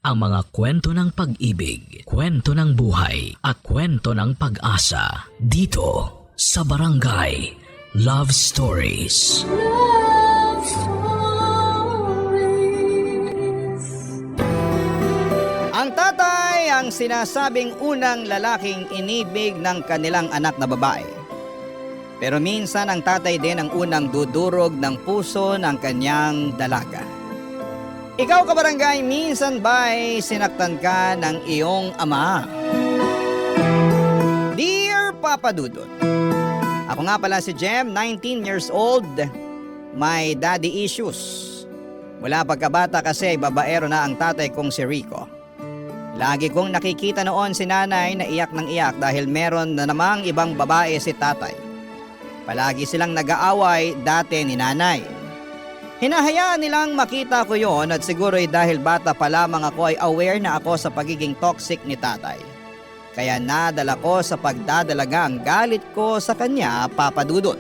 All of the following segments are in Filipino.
ang mga kwento ng pag-ibig, kwento ng buhay, at kwento ng pag-asa dito sa Barangay Love Stories. Love Stories. Ang tatay ang sinasabing unang lalaking inibig ng kanilang anak na babae. Pero minsan ang tatay din ang unang dudurog ng puso ng kanyang dalaga. Ikaw kabarangay, minsan ba'y sinaktan ka ng iyong ama? Dear Papa Dudut, ako nga pala si Jem, 19 years old, may daddy issues. Mula pagkabata kasi babaero na ang tatay kong si Rico. Lagi kong nakikita noon si nanay na iyak ng iyak dahil meron na namang ibang babae si tatay. Palagi silang nag-aaway dati ni nanay. Hinahayaan nilang makita ko yon at siguro dahil bata pa lamang ako ay aware na ako sa pagiging toxic ni tatay. Kaya nadala ko sa pagdadalaga ang galit ko sa kanya, Papa Dudut.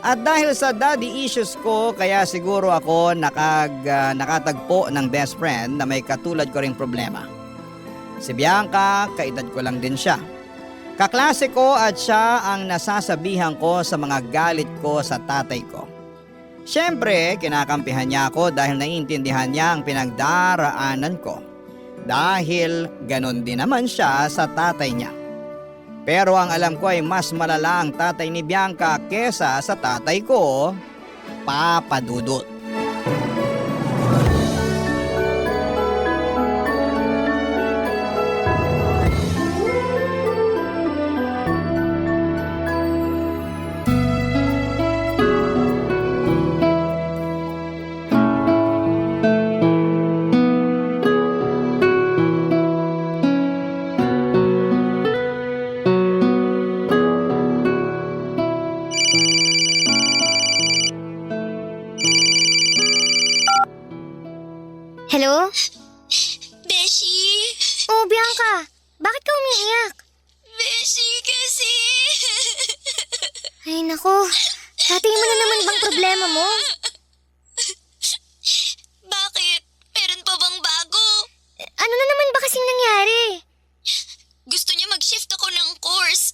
At dahil sa daddy issues ko, kaya siguro ako nakatagpo ng best friend na may katulad ko ring problema. Si Bianca, kaedad ko lang din siya. Kaklase ko at siya ang nasasabihan ko sa mga galit ko sa tatay ko. Siyempre, kinakampihan niya ako dahil naiintindihan niya ang pinagdaraanan ko. Dahil ganon din naman siya sa tatay niya. Pero ang alam ko ay mas malala ang tatay ni Bianca kesa sa tatay ko, Papa Dudut. Hello? Beshi! Oh, Bianca. Bakit ka umiiyak? Beshi kasi! Ay, nako. Tatay mo na naman bang problema mo? Bakit? Meron pa bang bago? Ano na naman ba kasing nangyari? Gusto niya mag-shift ako ng course.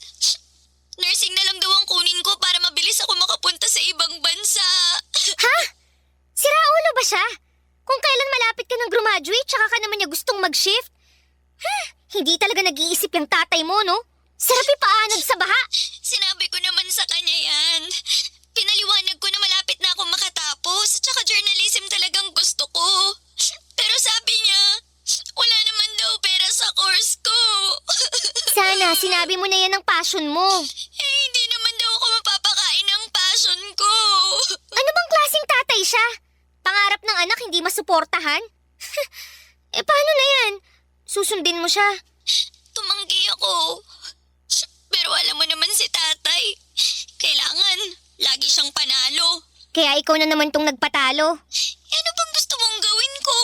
Nursing na lang daw ang kunin ko para mabilis ako makapunta sa ibang bansa. Ha? Sira ulo ba siya? Kung kailan malapit ka ng graduate, tsaka ka naman niya gustong mag-shift? Hindi talaga nag-iisip yung tatay mo, no? Sarap ipaanod sa baha. Sinabi ko naman sa kanya yan. Pinaliwanag ko na malapit na ako makatapos. Tsaka journalism talagang gusto ko. Pero sabi niya, wala naman daw pera sa course ko. Sana, sinabi mo na yan ang passion mo. Hindi naman daw ako mapapakain ng passion ko. Ano bang klaseng tatay siya? Pangarap ng anak hindi masuportahan? Paano na yan? Susundin mo siya. Tumanggi ako. Pero alam mo naman si tatay. Kailangan, lagi siyang panalo. Kaya ikaw na naman tong nagpatalo. Ano bang gusto mong gawin ko?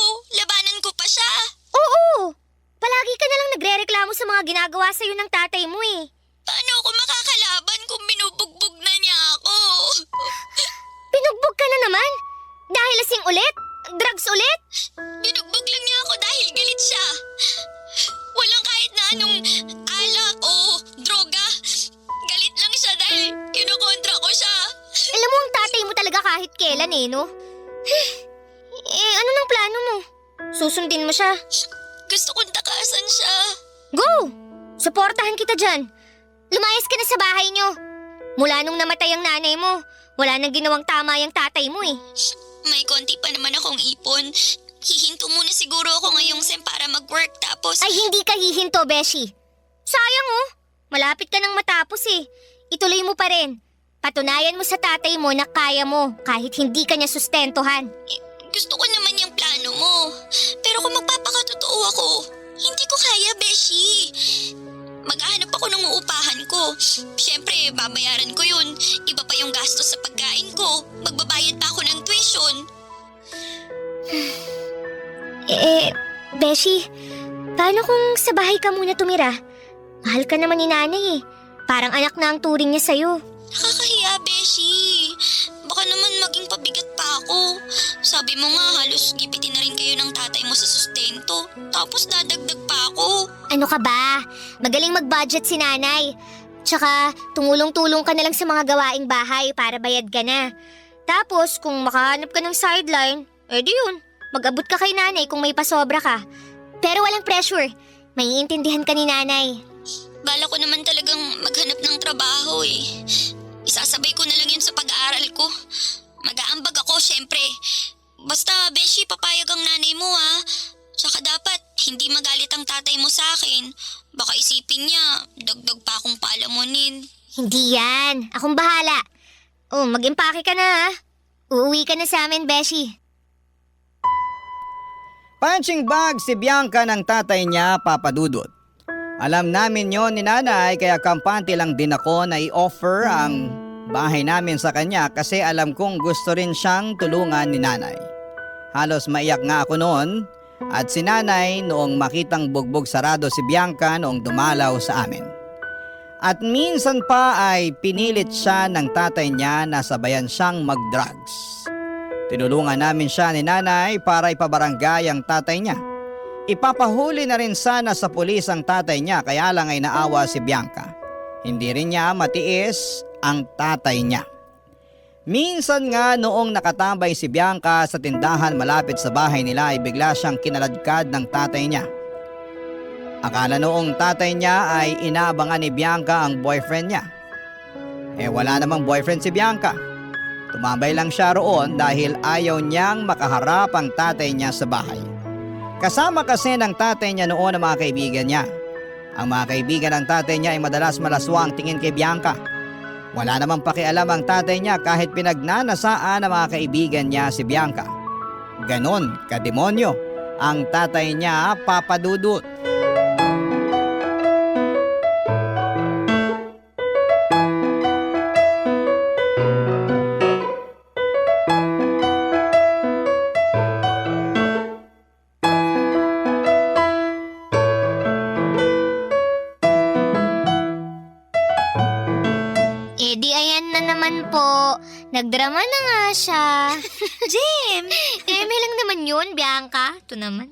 Labanan ko pa siya. Oo! Palagi ka na lang nagre-reklamo sa mga ginagawa sa'yo ng tatay mo eh. Paano ako makakalaban kung binubugbog na niya ako? Pinugbog ka na naman? Dahil lasing ulit? Drugs ulit? Binugbog lang niya ako dahil galit siya. Walang kahit na anong alak o droga. Galit lang siya dahil kinukontra ko siya. Alam mo ang tatay mo talaga kahit kailan eh, no? Ano nang plano mo? Susundin mo siya? Gusto kong takasan siya. Go! Suportahan kita dyan. Lumayas ka na sa bahay niyo. Mula nung namatay ang nanay mo, wala nang ginawang tama yung tatay mo eh. May konti pa naman akong ipon. Hihinto muna siguro ako ngayong sem para mag-work tapos... Ay hindi ka hihinto, Beshi. Sayang oh. Malapit ka nang matapos eh. Ituloy mo pa rin. Patunayan mo sa tatay mo na kaya mo kahit hindi ka niya sustentuhan. Gusto ko naman yung plano mo. Pero kung magpapakatotoo ako, hindi ko kaya, Beshi. Maghahanap ako ng uupahan ko. Siyempre, babayaran ko yun. Iba pa yung gastos sa pagkain ko. Magbabayad pa ako ng tuition. Beshi, paano kung sa bahay ka muna tumira? Mahal ka naman ni nanay eh. Parang anak na ang turing niya sa'yo. Nakakahiya, Beshi. Baka naman maging pabigat pa ako. Sa Sabi mo nga halos gipitin na rin kayo ng tatay mo sa sustento. Tapos dadagdag pa ako. Ano ka ba? Magaling mag-budget si nanay. Tsaka tumulong-tulong ka na lang sa mga gawaing bahay para bayad ka na. Tapos kung makahanap ka ng sideline, di yun. Mag-abot ka kay nanay kung may pasobra ka. Pero walang pressure. Maiintindihan ka ni nanay. Bala ko naman talagang maghanap ng trabaho eh. Isasabay ko na lang yun sa pag-aaral ko. Mag-aambag ako syempre. Basta Beshi, papayag ang nanay mo ha. Tsaka dapat hindi magalit ang tatay mo sa akin. Baka isipin niya, dagdag pa akong palamunin. Hindi yan. Akong bahala. Mag-impake ka na ha. Uuwi ka na sa amin, Beshi. Punching bag si Bianca ng tatay niya, Papa Dudut. Alam namin yon ni nanay kaya kampante lang din ako na i-offer ang bahay namin sa kanya kasi alam kong gusto rin siyang tulungan ni nanay. Halos maiyak nga ako noon at si nanay noong makitang bugbog sarado si Bianca noong dumalaw sa amin. At minsan pa ay pinilit siya ng tatay niya na sabayan siyang mag-drugs. Tinulungan namin siya ni nanay para ipabarangay ang tatay niya. Ipapahuli na rin sana sa pulis ang tatay niya kaya lang ay naawa si Bianca. Hindi rin niya matiis ang tatay niya. Minsan nga noong nakatambay si Bianca sa tindahan malapit sa bahay nila ay bigla siyang kinaladkad ng tatay niya. Akala noong tatay niya ay inaabangan ni Bianca ang boyfriend niya. Wala namang boyfriend si Bianca. Tumambay lang siya roon dahil ayaw niyang makaharap ang tatay niya sa bahay. Kasama kasi ng tatay niya noon ang mga kaibigan niya. Ang mga kaibigan ng tatay niya ay madalas malaswa ang tingin kay Bianca. Wala namang pakialam ang tatay niya kahit pinagnanasaan ng mga kaibigan niya si Bianca. Ganon kademonyo ang tatay niya, Papa Dudut. Nagdrama na nga siya. Jim! May lang naman yun, Bianca. Ito naman.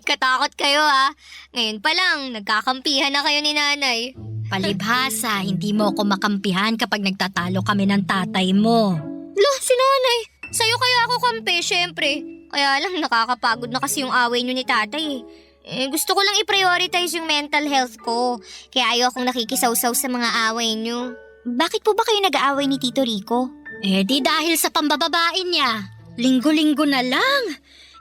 Katakot kayo ha. Ngayon pa lang, nagkakampihan na kayo ni nanay. Palibhasa, hindi mo ako makampihan kapag nagtatalo kami ng tatay mo. Lo, si nanay. Sa'yo kaya ako kampi, syempre. Kaya lang, nakakapagod na kasi yung away niyo ni tatay. Gusto ko lang i-prioritize yung mental health ko. Kaya ayaw akong nakikisawsaw sa mga away niyo. Bakit po ba kayo nag-aaway ni Tito Rico? Di dahil sa pambababae niya. Linggo-linggo na lang.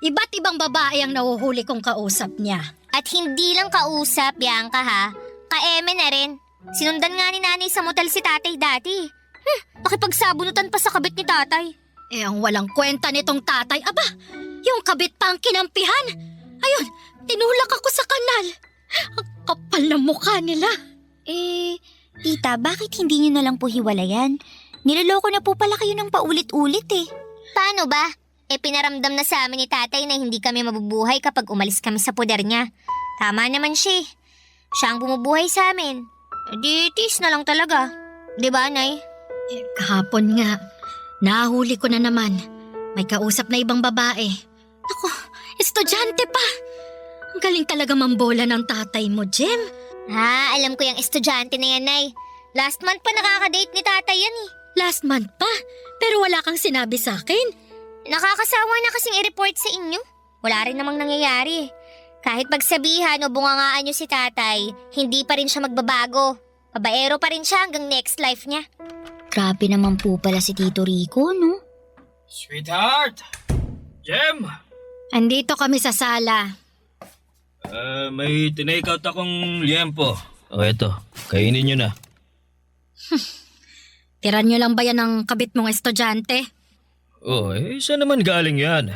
Iba't ibang babae ang nahuhuli kong kausap niya. At hindi lang kausap, Bianca ha. Ka-eme na rin. Sinundan nga ni nanay sa motel si tatay dati. Nakipagsabunutan pa sa kabit ni tatay. Ang walang kwenta nitong tatay. Aba, yung kabit pa ang kinampihan. Ayun, tinulak ako sa kanal. Ang kapal na mukha nila. Tita, bakit hindi niyo na lang po hiwalayan? Niloloko na po pala kayo ng paulit-ulit eh. Paano ba? Pinaramdam na sa amin ni tatay na hindi kami mabubuhay kapag umalis kami sa poder niya. Tama naman siya. Siya ang bumubuhay sa amin. Di tis na lang talaga. Diba, Nay? Kahapon nga, nahuli ko na naman. May kausap na ibang babae. Ako, estudyante pa. Ang galing talaga mambola ng tatay mo, Jem. Alam ko yung estudyante na yan, Nay. Last month pa nakaka-date ni tatay yan eh. Last month pa? Pero wala kang sinabi sa akin. Nakakasawa na kasing i-report sa inyo. Wala rin namang nangyayari. Kahit pagsabihan o bungangaan nyo si tatay, hindi pa rin siya magbabago. Babaero pa rin siya hanggang next life niya. Grabe naman po pala si Tito Rico, no? Sweetheart! Jem! Andito kami sa sala. May tinake out akong liempo. Eto, kainin nyo na. Tiran nyo lang ba yan ng kabit mong estudyante? Saan naman galing yan?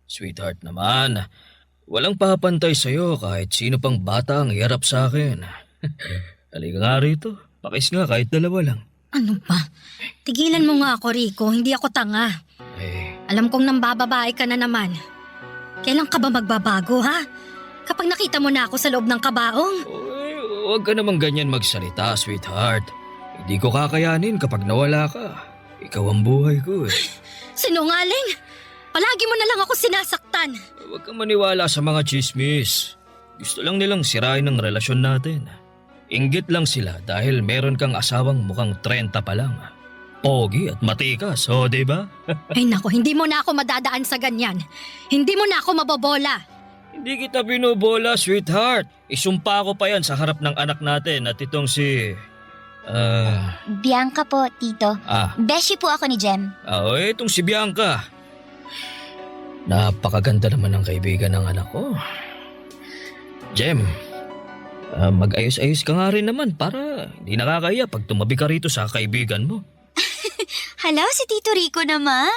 Sweetheart naman, walang papantay sa'yo kahit sino pang bata ang iharap sa akin. Halika nga rito, pakis nga kahit dalawa lang. Ano ba? Tigilan mo nga ako, Rico, hindi ako tanga. Alam kong nambababae ka na naman. Kailan ka ba magbabago, ha? Kapag nakita mo na ako sa loob ng kabaong? Huwag ka namang ganyan magsalita, sweetheart. Hindi ko kakayanin kapag nawala ka. Ikaw ang buhay ko eh. Sinungaling! Palagi mo na lang ako sinasaktan. Huwag kang maniwala sa mga chismis. Gusto lang nilang sirain ang relasyon natin. Inggit lang sila dahil meron kang asawang mukhang 30 pa lang. Pogi at matikas, di ba? Ay nako, hindi mo na ako madadaan sa ganyan. Hindi mo na ako mabobola. Hindi kita binubola, sweetheart. Isumpa ko pa yan sa harap ng anak natin at itong si... Bianca po, Tito. Beshi po ako ni Jem. Itong si Bianca. Napakaganda naman ng kaibigan ng anak ko. Jem, mag-ayos-ayos ka nga rin naman para hindi nakakaya pag tumabi ka rito sa kaibigan mo. Hala, si Tito Rico naman.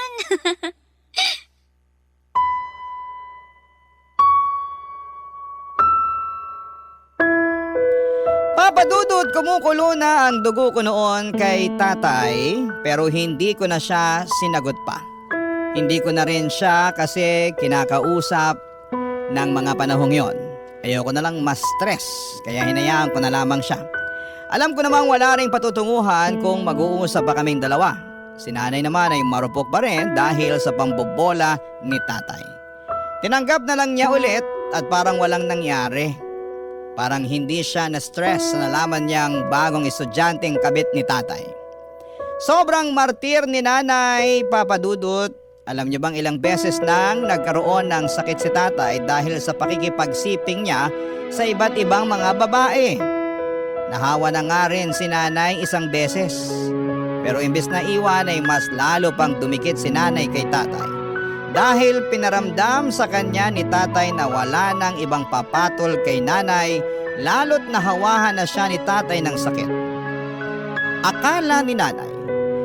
Papa Dudut, kumukulo na ang dugo ko noon kay tatay pero hindi ko na siya sinagot pa. Hindi ko na rin siya kasi kinakausap ng mga panahong yon. Ayoko na lang ma-stress kaya hinayaan ko na lamang siya. Alam ko namang wala ring patutunguhan kung mag-uusap pa kaming dalawa. Si nanay naman ay marupok pa rin dahil sa pambobola ni tatay. Tinanggap na lang niya ulit at parang walang nangyari. Parang hindi siya na-stress na nalaman niyang bagong estudyanteng kabit ni tatay. Sobrang martir ni nanay, Papa Dudut. Alam niyo bang ilang beses nang nagkaroon ng sakit si tatay dahil sa pakikipagsiping niya sa iba't ibang mga babae. Nahawa na nga rin si nanay isang beses. Pero imbes na iwan ay mas lalo pang dumikit si nanay kay tatay. Dahil pinaramdam sa kanya ni tatay na wala nang ibang papatol kay nanay, lalo't nahawahan na siya ni tatay ng sakit. Akala ni nanay,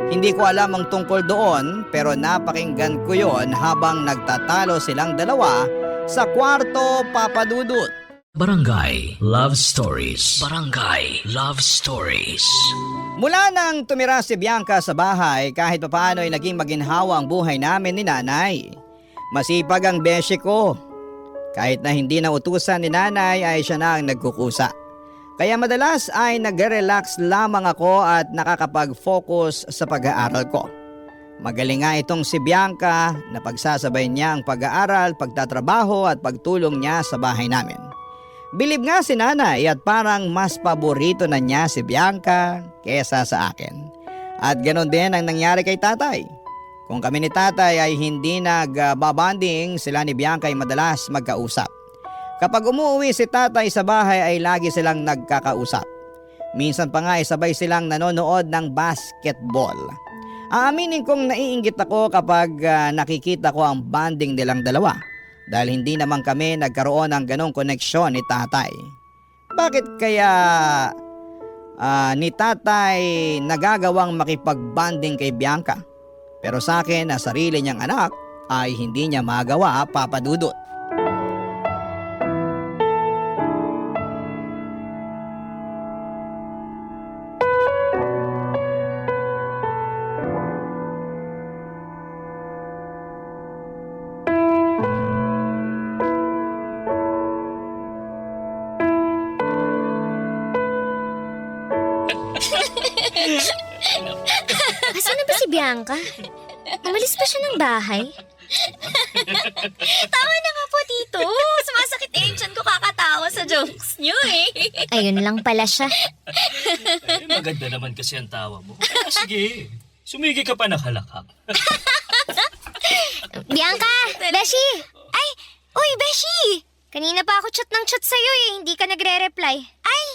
hindi ko alam ang tungkol doon pero napakinggan ko yon habang nagtatalo silang dalawa sa kwarto, Papa Dudut. Barangay Love Stories. Barangay Love Stories. Mula nang tumira si Bianca sa bahay, kahit papaano ay naging maginhawa ang buhay namin ni nanay. Masipag ang beshi ko. Kahit na hindi na utusan ni nanay ay siya na ang nagkukusa. Kaya madalas ay nag-relax lamang ako at nakakapag-focus sa pag-aaral ko. Magaling nga itong si Bianca na pagsasabay niya ang pag-aaral, pagtatrabaho at pagtulong niya sa bahay namin. Bilib nga si nanay at parang mas paborito na niya si Bianca kesa sa akin. At ganon din ang nangyari kay tatay. Kung kami ni tatay ay hindi nagbabanding, sila ni Bianca ay madalas magkausap. Kapag umuwi si tatay sa bahay ay lagi silang nagkakausap. Minsan pa nga ay sabay silang nanonood ng basketball. Aaminin kong naiinggit ako kapag nakikita ko ang bonding nilang dalawa. Dahil hindi naman kami nagkaroon ng ganong koneksyon ni tatay. Bakit kaya ni tatay nagagawang makipag-bonding kay Bianca? Pero sa akin na sarili niyang anak ay hindi niya magawa, Papa Dudut. Asan na ba si Bianca? Umalis pa siya ng bahay? Tama na nga po, Tito. Sumasakit yung tiyan ko kakatawa sa jokes niyo eh. Ayun lang pala siya. Maganda naman kasi ang tawa mo. Sige, sumigi ka pa nakalakhak. Bianca! Beshi! Ay! Uy, Beshi! Kanina pa ako chat ng chat sa'yo eh. Hindi ka nagre-reply. Ay!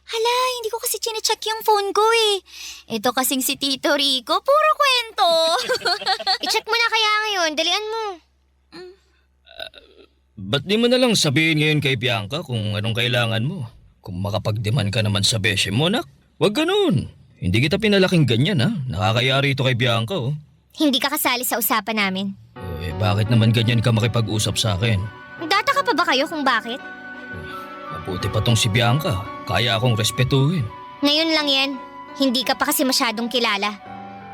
Hala, hindi ko kasi chinecheck yung phone ko eh. Ito kasing si Tito Rico, puro kwento. I-check mo na kaya ngayon, dalian mo. Ba't di mo na lang sabihin ngayon kay Bianca kung anong kailangan mo? Kung makapagdemand ka naman sa beshi mo, nak. Huwag ganun. Hindi kita pinalaking ganyan, ha? Nakakaya rito kay Bianca, oh. Hindi ka kasali sa usapan namin. Bakit naman ganyan ka makipag-usap sa akin? Dataka pa ba kayo kung bakit? Mabuti pa tong si Bianca. Kaya akong respetuhin. Ngayon lang yan. Hindi ka pa kasi masyadong kilala.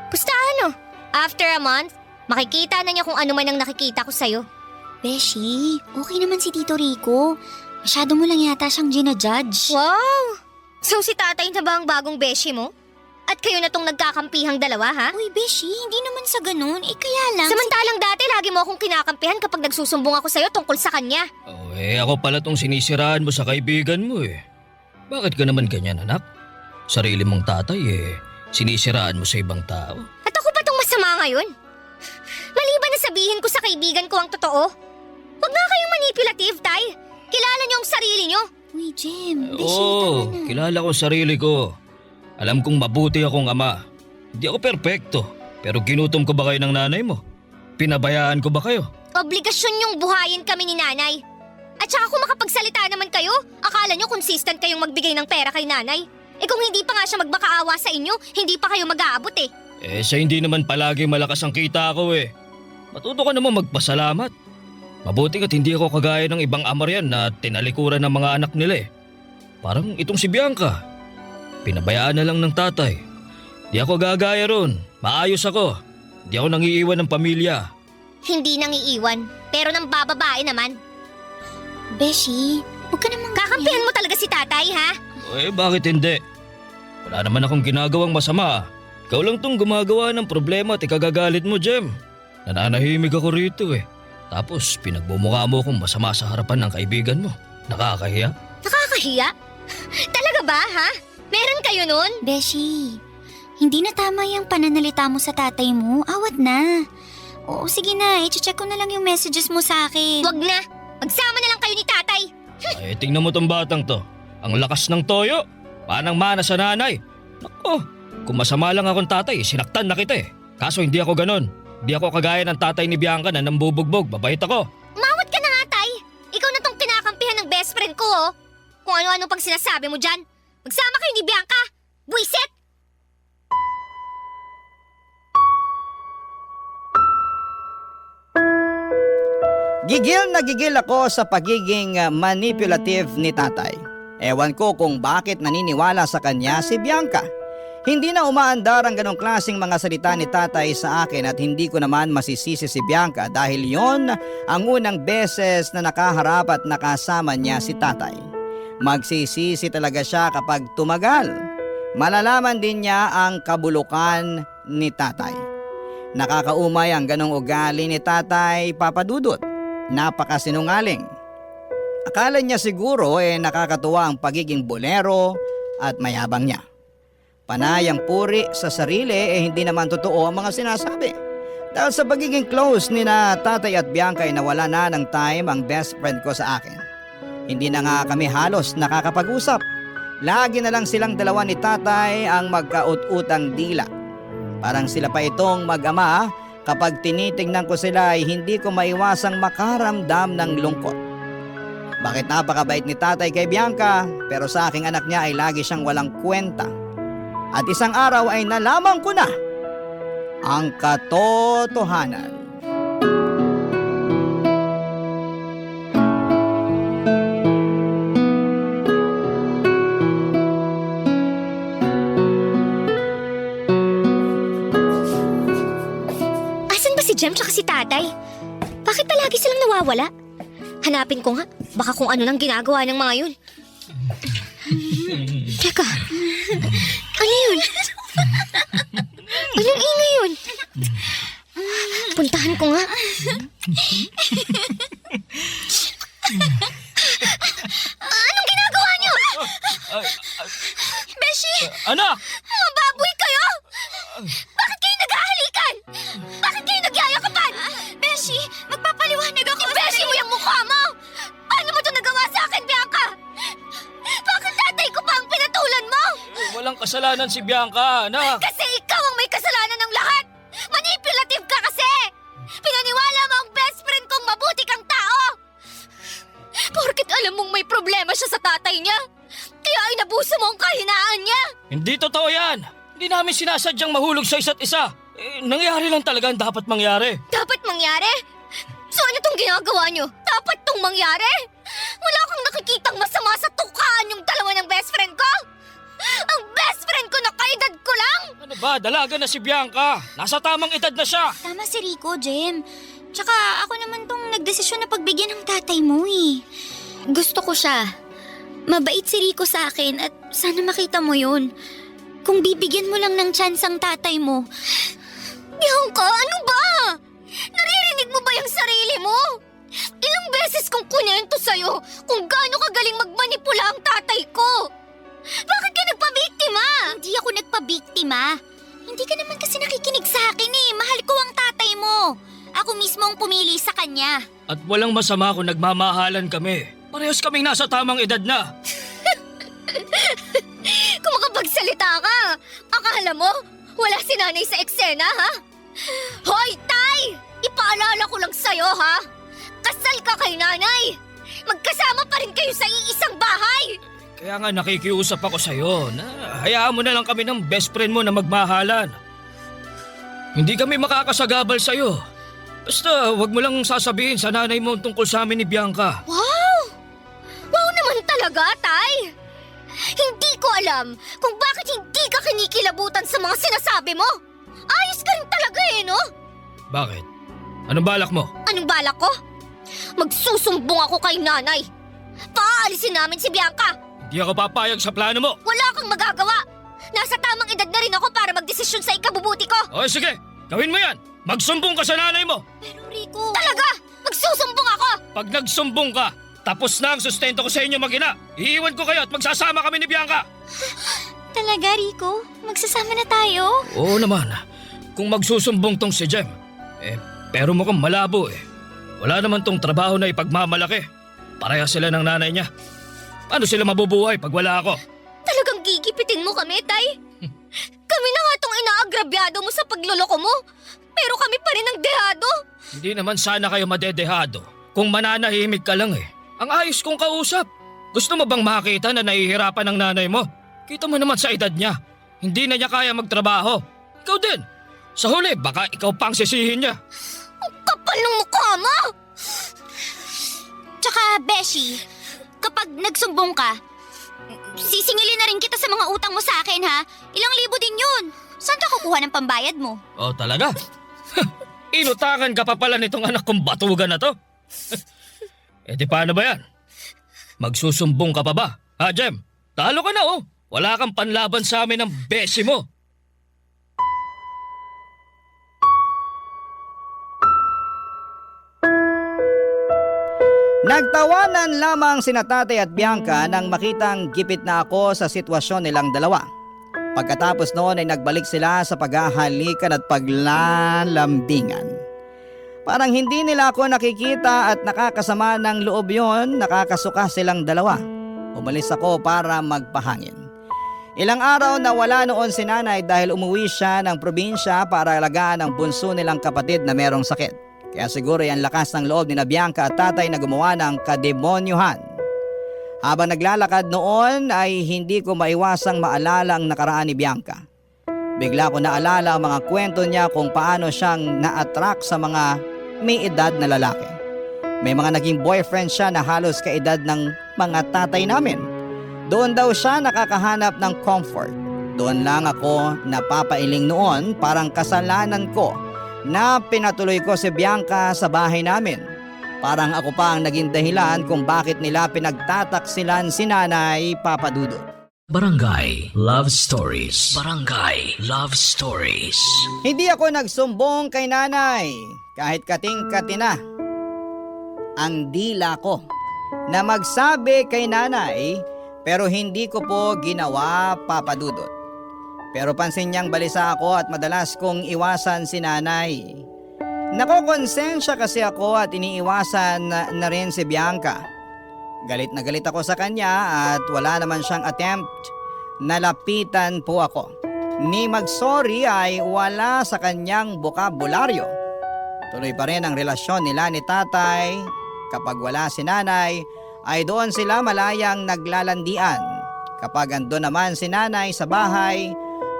Pusta ano? After a month, makikita na niya kung ano man ang nakikita ko sa'yo. Beshi, okay naman si Tito Rico. Masyado mo lang yata siyang ginajudge. Wow! So si tatay na ba ang bagong beshi mo? At kayo na tong nagkakampihang dalawa, ha? Uy, Beshi, hindi naman sa ganun. Kaya lang... Samantalang dati, lagi mo akong kinakampihan kapag nagsusumbong ako sa'yo tungkol sa kanya. Oh, ako pala tong sinisiraan mo sa kaibigan mo eh. Bakit ka naman ganyan, anak? Sarili mong tatay sinisiraan mo sa ibang tao. At ako ba tong masama ngayon? Maliban na sabihin ko sa kaibigan ko ang totoo. Huwag nga kayong manipulative, Tay. Kilala niyo ang sarili niyo. Uy, Jem, Beshi, Oo, tama na. kilala ko sarili ko. Alam kong mabuti akong ama. Hindi ako perpekto, pero ginutom ko ba kayo ng nanay mo? Pinabayaan ko ba kayo? Obligasyon niyong buhayin kami ni nanay. At saka kung makapagsalita naman kayo, akala niyo consistent kayong magbigay ng pera kay nanay. Kung hindi pa nga siya magmakaawa sa inyo, hindi pa kayo mag-aabot eh. Siya hindi naman palagi malakas ang kita ko eh. Matuto ka naman magpasalamat. Mabuti ka't hindi ako kagaya ng ibang amaryan na tinalikuran ng mga anak nila eh. Parang itong si Bianca. Pinabayaan na lang ng tatay. Di ako gagaya ron. Maayos ako. Di ako nangiiwan ng pamilya. Hindi nang iiwan, pero nang bababae naman. Beshi, huwag ka naman Kakampihan mo talaga si tatay, ha? Bakit hindi? Wala naman akong ginagawang masama. Ikaw lang tong gumagawa ng problema at ikagagalit mo, Jem. Nananahimik ako rito eh. Tapos pinagbumukha mo akong masama sa harapan ng kaibigan mo. Nakakahiya? Nakakahiya? Talaga ba, ha? Meron kayo nun? Beshi, hindi na tama yung pananalita mo sa tatay mo. Awat na. Oo, sige na. I-check ko na lang yung messages mo sa akin. Wag na. Magsama na lang kayo ni tatay. Tingnan mo tong batang to. Ang lakas ng toyo. Panang mana sa nanay. Nako, kung masama lang akong tatay, sinaktan na kita eh. Kaso hindi ako ganon. Hindi ako kagaya ng tatay ni Bianca na nambubugbog. Babait ako. Umawat ka na nga, tay. Ikaw na tong kinakampihan ng best friend ko, oh. Kung ano-ano pang sinasabi mo dyan. Magsama kayo ni Bianca. Buisit! Gigil na gigil ako sa pagiging manipulative ni tatay. Ewan ko kung bakit naniniwala sa kanya si Bianca. Hindi na umaandar ang ganong klaseng mga salita ni tatay sa akin at hindi ko naman masisisi si Bianca dahil yon ang unang beses na nakaharap at nakasama niya si tatay. Magsisisi talaga siya kapag tumagal. Malalaman din niya ang kabulukan ni tatay. Nakakaumay ang ganong ugali ni tatay, Papa Dudut. Napakasinungaling. Akala niya siguro nakakatuwa ang pagiging bolero at mayabang niya. Panayang puri sa sarili hindi naman totoo ang mga sinasabi. Dahil sa pagiging close ni na tatay at Bianca nawala na ng time ang best friend ko sa akin. Hindi na nga kami halos nakakapag-usap. Lagi na lang silang dalawa ni tatay ang magkaut-utang dila. Parang sila pa itong mag-ama. Kapag tinitingnan ko sila ay hindi ko maiwasang makaramdam ng lungkot. Bakit napakabait ni tatay kay Bianca pero sa aking anak niya ay lagi siyang walang kwenta. At isang araw ay nalaman ko na ang katotohanan. Si Jem tsaka si tatay. Bakit palagi silang nawawala? Hanapin ko nga. Baka kung ano nang ginagawa ng mga yun. Teka. Ano yun? Anong ingay yun? Puntahan ko nga. Anong ginagawa niyo? Beshi! Anak! Mababoy kayo! Bakit kayo naghahalikan? Bakit kayo nagyayakapan? Beshi, magpapaliwanag ako. Beshi mo yung mukha mo! Paano mo ito nagawa sa akin, Bianca? Bakit tatay ko pa ang pinatulan mo? Walang kasalanan si Bianca, anak! Kasi ikaw ang may kasalanan ng lahat! Manipulative ka kasi! Pinaniwala mo ang best friend kong mabuti kang tao! Porket alam mong may problema siya sa tatay niya, kaya inabuso mo ang kahinaan niya! Hindi totoo yan! Hindi namin sinasadyang mahulog sa isa't isa. Nangyari lang talaga ang dapat mangyari. Dapat mangyari? So ano tong ginagawa niyo? Dapat tong mangyari? Wala kang nakikitang masama sa tukaan yung dalawa ng best friend ko? Ang best friend ko na kaedad ko lang? Ano ba? Dalaga na si Bianca. Nasa tamang edad na siya. Tama si Rico, Jem. Tsaka ako naman tong nagdesisyon na pagbigyan ng tatay mo eh. Gusto ko siya. Mabait si Rico sa akin at sana makita mo yun. Kung bibigyan mo lang ng chance ang tatay mo. Bianca, ano ba? Naririnig mo ba yung sarili mo? Ilang beses kong kunento sa'yo kung gaano kagaling magmanipula ang tatay ko. Bakit ka nagpabiktima? Hindi ako nagpabiktima. Hindi ka naman kasi nakikinig sa akin eh. Mahal ko ang tatay mo. Ako mismo ang pumili sa kanya. At walang masama kung nagmamahalan kami. Parehas kaming nasa tamang edad na. Kung makapagsalita ka, akala mo wala si nanay sa eksena, ha? Hoy, Tay! Ipaalala ko lang sa'yo, ha? Kasal ka kay nanay! Magkasama pa rin kayo sa iisang bahay! Kaya nga nakikiusap ako sa'yo na hayaan mo na lang kami ng best friend mo na magmahalan. Hindi kami makakasagabal sa'yo. Basta wag mo lang sasabihin sa nanay mo tungkol sa amin ni Bianca. Wow! Wow naman talaga, Tay! Hindi ko alam kung bakit hindi ka kinikilabutan sa mga sinasabi mo. Ayos ka rin talaga eh, no? Bakit? Anong balak mo? Anong balak ko? Magsusumbong ako kay nanay. Paalisin namin si Bianca. Hindi ako papayag sa plano mo. Wala kang magagawa. Nasa tamang edad na rin ako para magdesisyon sa ikabubuti ko. O sige, gawin mo yan. Magsumbong ka sa nanay mo. Pero Rico... Talaga? Magsusumbong ako? Pag nagsumbong ka, tapos na ang sustento ko sa inyo mag-ina. Iiwan ko kayo at magsasama kami ni Bianca. Talaga, Rico? Magsasama na tayo? Oo naman. Kung magsusumbong tong si Jem. Pero mukhang malabo eh. Wala naman tong trabaho na ipagmamalaki. Pareha sila ng nanay niya. Paano sila mabubuhay pag wala ako? Talagang gigipitin mo kami, Tay? Kami na nga tong inaagrabyado mo sa pagluloko mo. Pero kami pa rin ang dehado. Hindi naman sana kayo madedehado kung mananahimik ka lang eh. Ang ayos kong kausap. Gusto mo bang makita na nahihirapan ang nanay mo? Kita mo naman sa edad niya. Hindi na niya kaya magtrabaho. Ikaw din. Sa huli, baka ikaw pang sisihin niya. Ang kapal ng mukha mo! Tsaka, Beshi, kapag nagsumbong ka, sisingilin na rin kita sa mga utang mo sa akin, ha? Ilang libo din yun. Saan ka kukuha ng pambayad mo? Oh, talaga? Inutakan ka pa pala nitong anak kong batugan na to? Di paano ba yan? Magsusumbong ka pa ba? Ha, Jem? Talo ka na oh. Wala kang panlaban sa amin ng besi mo. Nagtawanan lamang sina Tatay at Bianca nang makitang gipit na ako sa sitwasyon nilang dalawa. Pagkatapos noon ay nagbalik sila sa paghahalikan at paglalambingan. Parang hindi nila ako nakikita at nakakasama ng loob yon, nakakasuka silang dalawa. Umalis ako para magpahangin. Ilang araw na wala noon si nanay dahil umuwi siya ng probinsya para alagaan ang bunso nilang kapatid na merong sakit. Kaya siguro yan lakas ng loob ni Bianca at tatay na gumawa ng kademonyuhan. Habang naglalakad noon ay hindi ko maiwasang maalala ang nakaraan ni Bianca. Bigla ko naalala ang mga kwento niya kung paano siyang na-attract sa mga may edad na lalaki. May mga naging boyfriend siya na halos kaedad ng mga tatay namin. Doon daw siya nakakahanap ng comfort. Doon lang ako napapailing noon, parang kasalanan ko na pinatuloy ko si Bianca sa bahay namin. Parang ako pa ang naging dahilan kung bakit nila pinagtataksilan si Nanay Papa Dudut. Barangay Love Stories. Barangay Love Stories. Hindi ako nagsumbong kay nanay kahit kating-kati na ang dila ko na magsabi kay nanay, pero hindi ko po ginawa, Papa Dudut. Pero pansin niyang balisa ako at madalas kong iwasan si nanay. Nakokonsensya kasi ako at iniiwasan na rin si Bianca. Galit na galit ako sa kanya at wala naman siyang attempt na lapitan po ako. Ni mag-sorry ay wala sa kanyang bokabularyo. Tuloy pa rin ang relasyon nila ni tatay. Kapag wala si nanay ay doon sila malayang naglalandian. Kapag ando naman si nanay sa bahay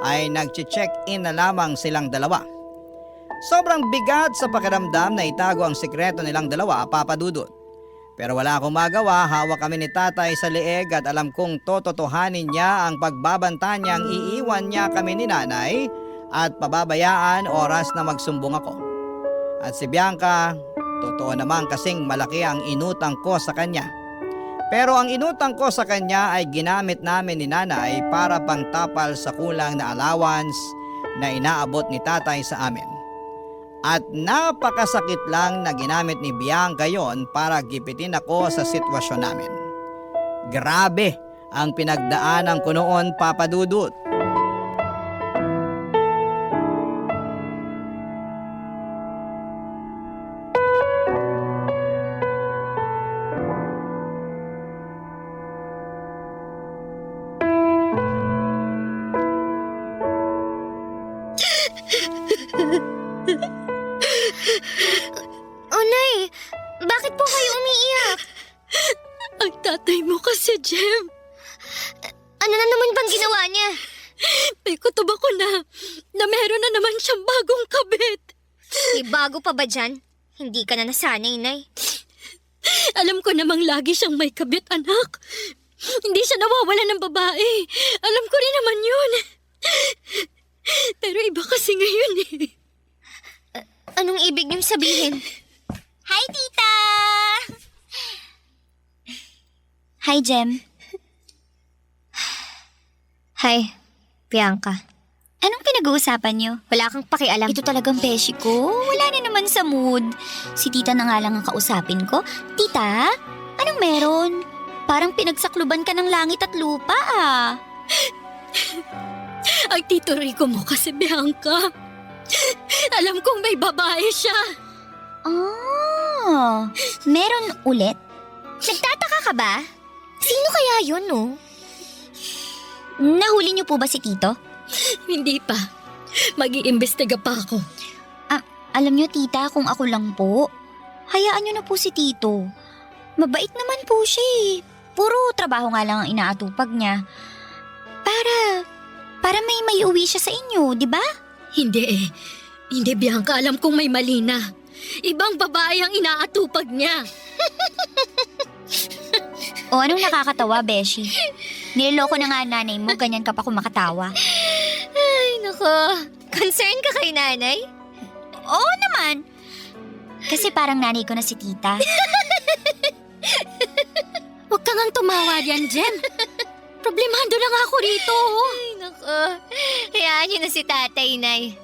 ay nag-check-in na lamang silang dalawa. Sobrang bigat sa pakiramdam na itago ang sikreto nilang dalawa, Papa Dudut. Pero wala akong magawa, hawak kami ni tatay sa leeg at alam kong tototohanin niya ang pagbabanta niyang iiwan niya kami ni nanay at pababayaan oras na magsumbong ako. At si Bianca, totoo naman kasing malaki ang inutang ko sa kanya. Pero ang inutang ko sa kanya ay ginamit namin ni nanay para pangtapal sa kulang na allowance na inaabot ni tatay sa amin. At napakasakit lang na ginamit ni Bianca yon para gipitin ako sa sitwasyon namin. Grabe ang pinagdaanan ko noon, Papa Dudut. Oh, Nay! Bakit po kayo umiiyak? Ang tatay mo kasi, Jem. Ano na naman bang ginawa niya? May kutob ako na meron na naman siyang bagong kabit. May bago pa ba dyan? Hindi ka na nasanay, Nay. Alam ko namang lagi siyang may kabit, anak. Hindi siya nawawala ng babae. Alam ko rin naman yun. Pero iba kasi ngayon eh. Anong ibig niyong sabihin? Hi, tita! Hi, Jem. Hi, Bianca. Anong pinag-uusapan niyo? Wala kang pakialam. Ito talagang beshi ko. Wala na naman sa mood. Si tita na nga lang ang kausapin ko. Tita, anong meron? Parang pinagsakluban ka ng langit at lupa ah. Ang Tito Rico mo kasi, Bianca. Alam kong may babae siya. Oh, meron ulit? Nagtataka ka ba? Sino kaya yun, no? Nahuli niyo po ba si Tito? Hindi pa. Mag-iimbestiga pa ako. Alam niyo, tita, kung ako lang po, hayaan niyo na po si Tito. Mabait naman po siya eh. Puro trabaho nga lang ang inaatupag niya. Para may uwi siya sa inyo, di ba? Hindi eh. Hindi, Bianca. Alam kong may mali na. Ibang babae ang inaatupag niya. O anong nakakatawa, Beshi? Niloloko na nga ang nanay mo, ganyan ka pa kumakatawa. Ay, nako. Concern ka kay nanay? Oo naman. Kasi parang nanay ko na si tita. Huwag kang ang tumawa yan, Jem. Problemado lang ako rito. Ay, nako. Hayaan niyo na si tatay, Nay.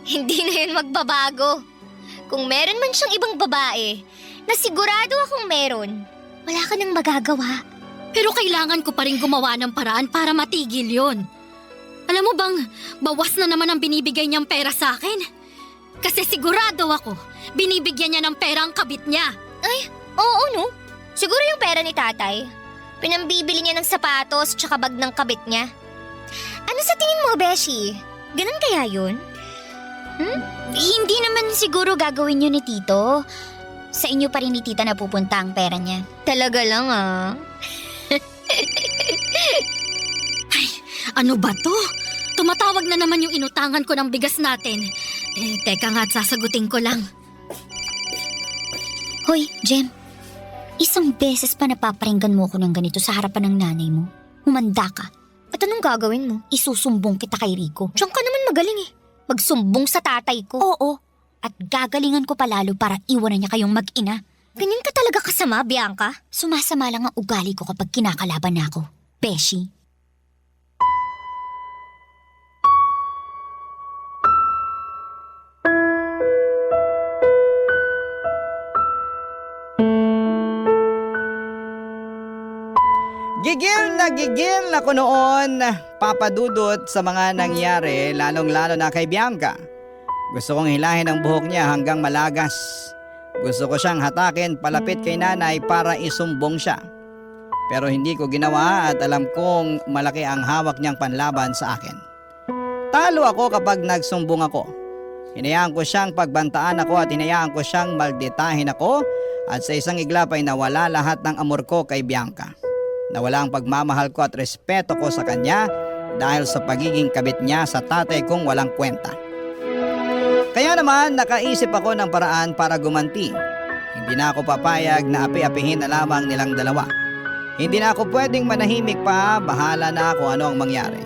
Hindi na yun magbabago. Kung meron man siyang ibang babae, na sigurado akong meron, wala ka nang magagawa. Pero kailangan ko pa rin gumawa ng paraan para matigil yon. Alam mo bang, bawas na naman ang binibigay niyang pera sa akin? Kasi sigurado ako, binibigyan niya ng pera ang kabit niya. Oo, no? Siguro yung pera ni tatay. Pinambibili niya ng sapatos tsaka bag ng kabit niya. Ano sa tingin mo, Beshi? Ganun kaya yun? Hindi naman siguro gagawin yun ni Tito. Sa inyo pa rin ni tita napupunta ang pera niya. Talaga lang ah. Ano ba to? Tumatawag na naman yung inutangan ko ng bigas natin. Teka nga at sasagutin ko lang. Hoy, Jem. Isang beses pa napaparinggan mo ako ng ganito sa harapan ng nanay mo. Humanda ka. At anong gagawin mo? Isusumbong kita kay Rico. Diyan ka naman magaling eh. Magsumbong sa tatay ko. Oo. At gagalingan ko palalo para iwanan niya kayong mag-ina. Ganyan ka talaga kasama, Bianca? Sumasama lang ang ugali ko kapag kinakalaban na ako. Beshi. Gigil ako noon, Papa Dudut, sa mga nangyari, lalong-lalo na kay Bianca. Gusto kong hilahin ang buhok niya hanggang malagas. Gusto ko siyang hatakin palapit kay nanay para isumbong siya. Pero hindi ko ginawa at alam kong malaki ang hawak niyang panlaban sa akin. Talo ako kapag nagsumbong ako. Hinayaan ko siyang pagbantaan ako at hinayaan ko siyang malditahin ako at sa isang iglap ay nawala lahat ng amor ko kay Bianca. Nawala ang pagmamahal ko at respeto ko sa kanya dahil sa pagiging kabit niya sa tatay kong walang kwenta. Kaya naman nakaisip ako ng paraan para gumanti. Hindi na ako papayag na api-apihin na lamang nilang dalawa. Hindi na ako pwedeng manahimik pa, bahala na ako ano ang mangyari.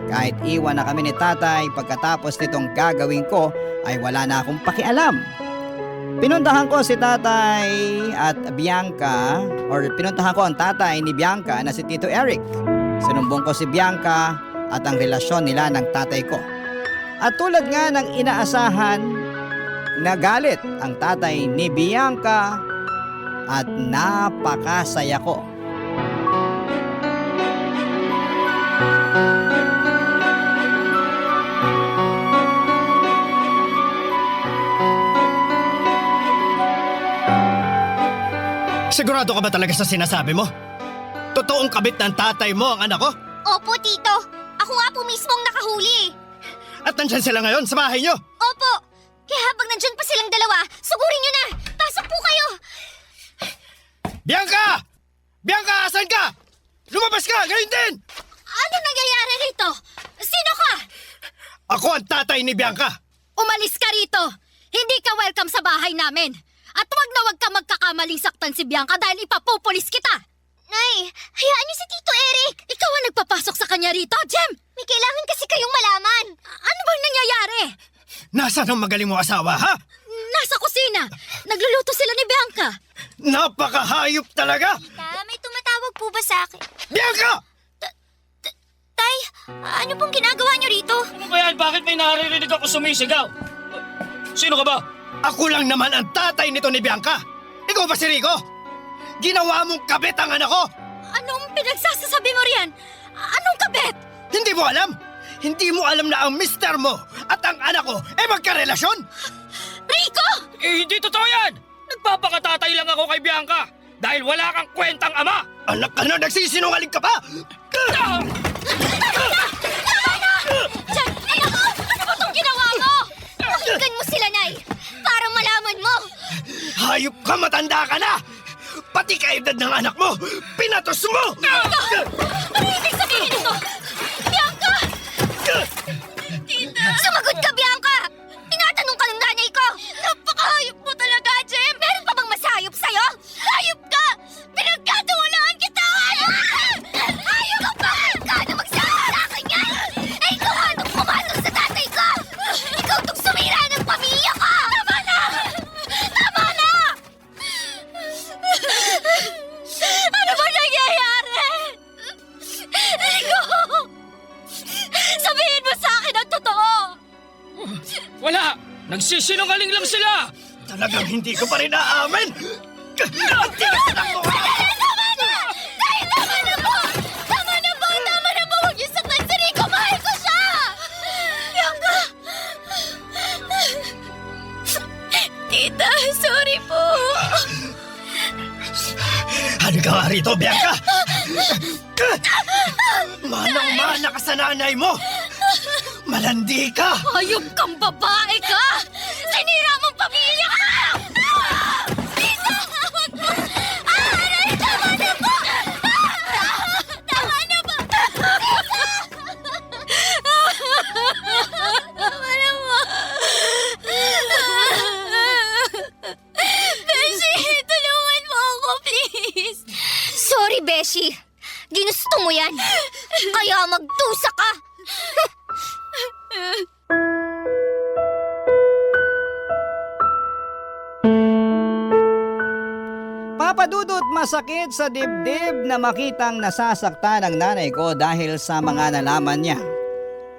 Kahit iwan na kami ni tatay, pagkatapos nitong gagawin ko ay wala na akong pakialam. Pinuntahan ko si tatay at Bianca, or pinuntahan ko ang tatay ni Bianca na si Tito Eric. Sinumbong ko si Bianca at ang relasyon nila ng tatay ko. At tulad nga ng inaasahan, nagalit ang tatay ni Bianca at napakasaya ko. Sigurado ka ba talaga sa sinasabi mo? Totoong kabit ng tatay mo ang anak ko? Opo, Tito. Ako nga po mismong nakahuli. At nandyan sila ngayon sa bahay niyo? Opo. Kaya habang nandyan pa silang dalawa, sugurin nyo na. Pasok po kayo. Bianca! Bianca, asan ka? Lumabas ka, ngayon din! Ano nangyayari rito? Sino ka? Ako ang tatay ni Bianca. Umalis ka rito. Hindi ka welcome sa bahay namin. At wag na wag ka magkakamaling saktan si Bianca dahil ipapupulis kita. Nay, hayaan niyo si Tito Eric. Ikaw ang nagpapasok sa kanya rito, Jem. May kailangan kasi kayong malaman. Ano bang nangyayari? Nasaan ang magaling mo asawa, ha? Nasa kusina. Nagluluto sila ni Bianca. Napakahayop talaga! May tumatawag po ba sa akin? Bianca! Tay, ano pong ginagawa niyo rito? Ano ba yan? Bakit may naririnig ako sumisigaw? Sino ka ba? Ako lang naman ang tatay nito ni Bianca. Ikaw ba si Rico? Ginawa mong kabit ang anak ko! Anong pinagsasasabi mo riyan? Anong kabit? Hindi mo alam? Hindi mo alam na ang mister mo at ang anak ko magkarelasyon? Rico! Hindi totoo yan! Nagpapakatatay lang ako kay Bianca dahil wala kang kwentang ama! Anak ka na, nagsisinungaling ka pa! Jem, anak ko! Ano ba itong ginawa mo? Pakinggan mo sila, Nay. Para malaman mo. Hayop ka, matanda ka na! Pati kaedad ng anak mo, pinatos mo! Ano ibig sabihin nito? Bianca! Sumagot ka, Bianca! Tinatanong ka ng nanay ko! Napakahayop mo talaga, Jem! Meron pa bang masayop sa'yo? Hayop ka! Pinagkatiwalaan kita! Hayop ka pa! Ka na magsabi sa akin yan! Eh, ikaw nga nung pumatol sa tatay ko! Ikaw nung sumira ng pamilya ko! Tama na! Tama na! Ano ba nangyayari? Rico! Sabihin mo sa akin ang totoo! Wala! Nagsisinungaling lang sila! Talagang hindi ko pa rin naamin! Ang tinatak mo! Tama na! Tay, tama na po! Tama na po! Tama na po! Huwag niyo saktan si Rico! Mahal ko siya! Bianca! Tita, sorry po! Halika nga rito, Bianca! Manang-mana ka sa nanay mo! Malandi ka! Hayop kang babae ka! Sinira mong pamilya ka! Tita! Huwag mo! Aray! Tama na po! Tama na po! Tama na po! Beshi, tulungan mo ako, please! Sorry, Beshi. Ginusto mo yan. Kaya magdusa ka. Papadudot masakit sa dibdib na makitang nasasaktan ang nanay ko dahil sa mga nalaman niya.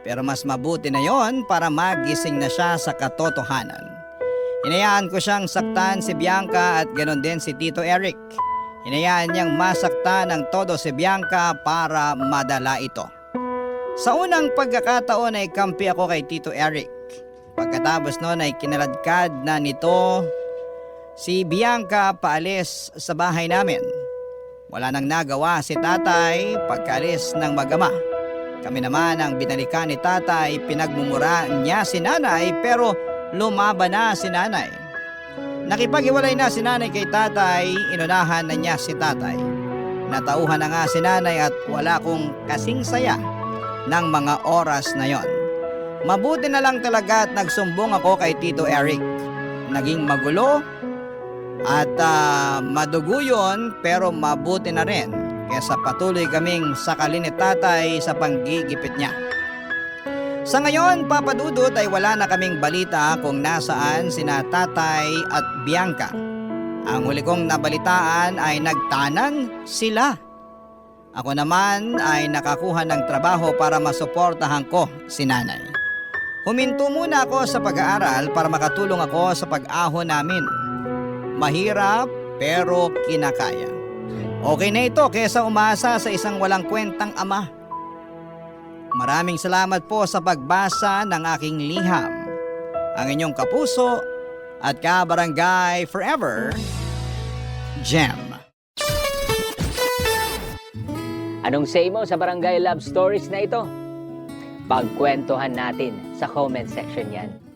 Pero mas mabuti na yon para magising na siya sa katotohanan. Hinayaan ko siyang saktan si Bianca at ganoon din si Tito Eric. Hinayaan niyang masaktan ng todo si Bianca para madala ito. Sa unang pagkakataon ay kampi ako kay Tito Eric. Pagkatapos noon ay kinaladkad na nito si Bianca paalis sa bahay namin. Wala nang nagawa si tatay pagkaalis ng magama. Kami naman ang binalikan ni tatay, pinagmumura niya si nanay pero lumaban na si nanay. Nakipag-iwalay na si nanay kay tatay, inunahan na niya si tatay. Natauhan na nga si nanay at wala kong kasing saya ng mga oras na yon. Mabuti na lang talaga at nagsumbong ako kay Tito Eric. Naging magulo at madugo yun pero mabuti na rin kesa patuloy kaming sakalin ni tatay sa panggigipit niya. Sa ngayon, Papa Dudut, ay wala na kaming balita kung nasaan sina Tatay at Bianca. Ang huli kong nabalitaan ay nagtanan sila. Ako naman ay nakakuha ng trabaho para masuportahan ko si nanay. Huminto muna ako sa pag-aaral para makatulong ako sa pag-ahon namin. Mahirap pero kinakaya. Okay na ito kesa umasa sa isang walang kwentang ama. Maraming salamat po sa pagbasa ng aking liham. Ang inyong kapuso at kabarangay forever, Jem. Anong say mo sa Barangay Love Stories na ito? Pagkwentuhan natin sa comment section yan.